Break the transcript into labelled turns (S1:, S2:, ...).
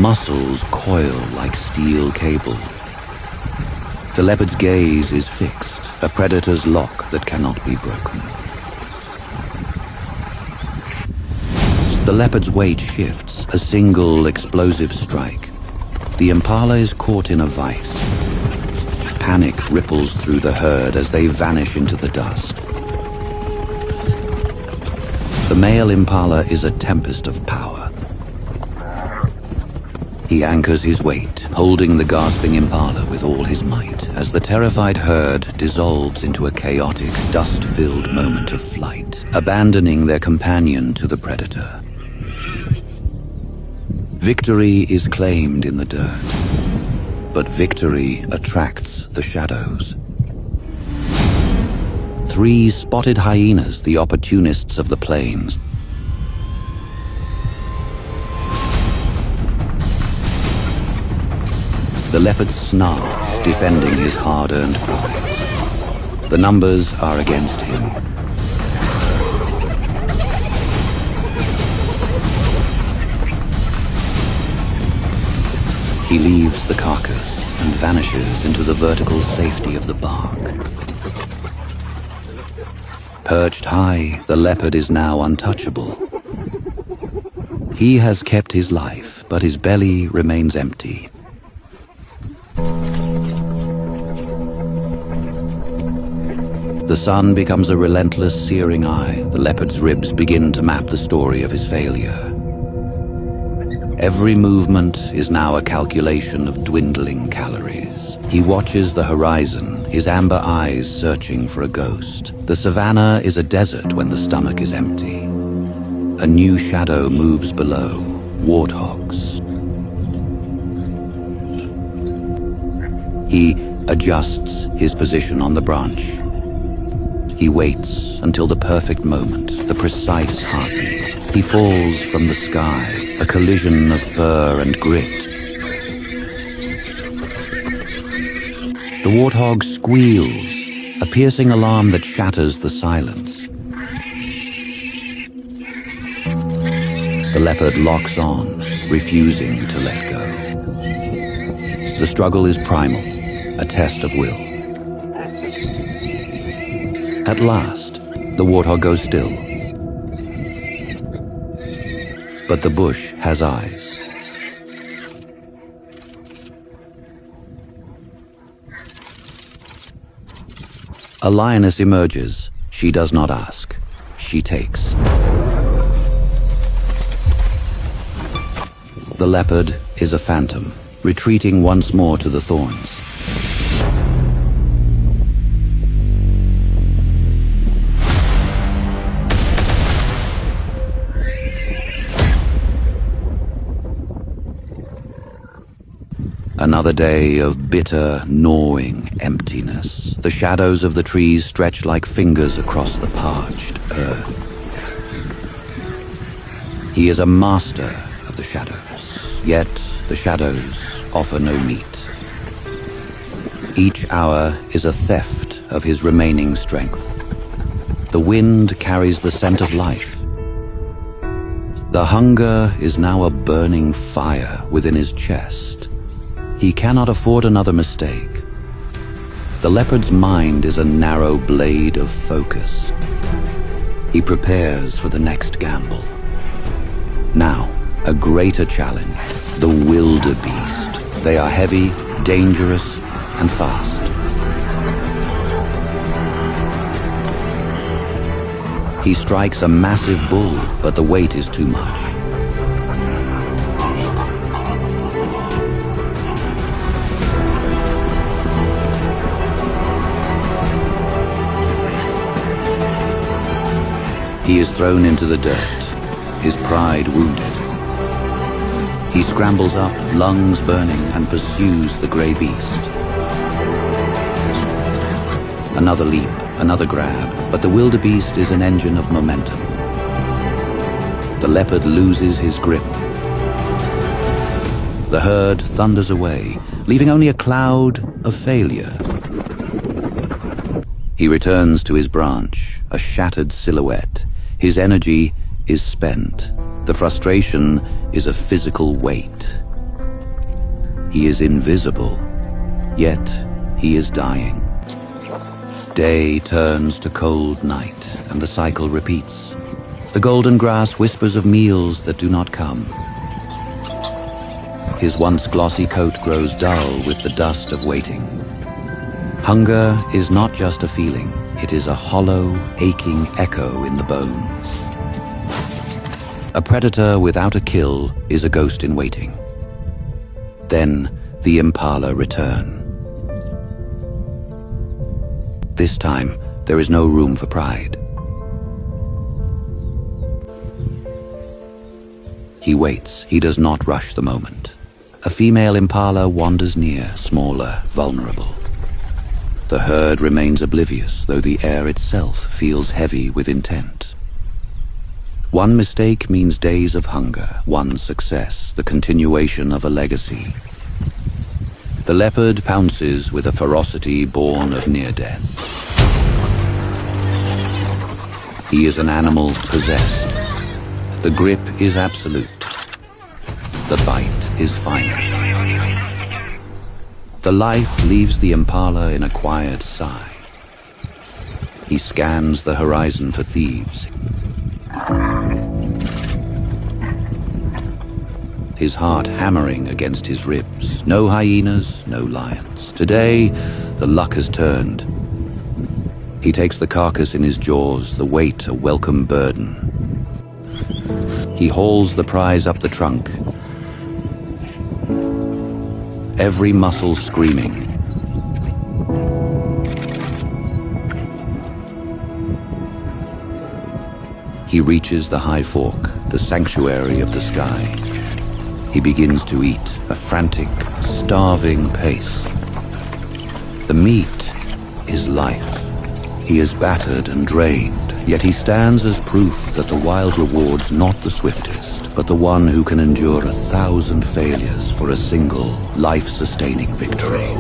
S1: Muscles coil like steel cable. The leopard's gaze is fixed, a predator's lock that cannot be broken. The leopard's weight shifts, a single explosive strike. The impala is caught in a vice. Panic ripples through the herd as they vanish into the dust. The male impala is a tempest of power. He anchors his weight, holding the gasping impala with all his might, as the terrified herd dissolves into a chaotic, dust-filled moment of flight, abandoning their companion to the predator. Victory is claimed in the dirt, but victory attracts the shadows. 3 spotted hyenas, the opportunists of the plains. The leopard snarls, defending his hard-earned prize. The numbers are against him. He leaves the carcass and vanishes into the vertical safety of the bark. Perched high, the leopard is now untouchable. He has kept his life, but his belly remains empty. The sun becomes a relentless, searing eye. The leopard's ribs begin to map the story of his failure. Every movement is now a calculation of dwindling calories. He watches the horizon, his amber eyes searching for a ghost. The savannah is a desert when the stomach is empty. A new shadow moves below, warthogs. He adjusts his position on the branch. He waits until the perfect moment, the precise heartbeat. He falls from the sky, a collision of fur and grit. The warthog squeals, a piercing alarm that shatters the silence. The leopard locks on, refusing to let go. The struggle is primal, a test of will. At last, the warthog goes still. But the bush has eyes. A lioness emerges. She does not ask. She takes. The leopard is a phantom, retreating once more to the thorns. Another day of bitter, gnawing emptiness. The shadows of the trees stretch like fingers across the parched earth. He is a master of the shadows, yet the shadows offer no meat. Each hour is a theft of his remaining strength. The wind carries the scent of life. The hunger is now a burning fire within his chest. He cannot afford another mistake. The leopard's mind is a narrow blade of focus. He prepares for the next gamble. Now, a greater challenge, the wildebeest. They are heavy, dangerous, and fast. He strikes a massive bull, but the weight is too much. He is thrown into the dirt, his pride wounded. He scrambles up, lungs burning, and pursues the gray beast. Another leap, another grab, but the wildebeest is an engine of momentum. The leopard loses his grip. The herd thunders away, leaving only a cloud of failure. He returns to his branch, a shattered silhouette. His energy is spent. The frustration is a physical weight. He is invisible, yet he is dying. Day turns to cold night, and the cycle repeats. The golden grass whispers of meals that do not come. His once glossy coat grows dull with the dust of waiting. Hunger is not just a feeling, it is a hollow, aching echo in the bones. A predator without a kill is a ghost in waiting. Then the impala return. This time, there is no room for pride. He waits. He does not rush the moment. A female impala wanders near, smaller, vulnerable. The herd remains oblivious, though the air itself feels heavy with intent. One mistake means days of hunger, one success, the continuation of a legacy. The leopard pounces with a ferocity born of near death. He is an animal possessed. The grip is absolute. The bite is final. The life leaves the impala in a quiet sigh. He scans the horizon for thieves. His heart hammering against his ribs. No hyenas, no lions. Today, the luck has turned. He takes the carcass in his jaws, the weight a welcome burden. He hauls the prize up the trunk, every muscle screaming. He reaches the high fork, the sanctuary of the sky. He begins to eat, a frantic, starving pace. The meat is life. He is battered and drained, yet he stands as proof that the wild rewards not the swiftest, but the one who can endure 1,000 failures for a single, life-sustaining victory.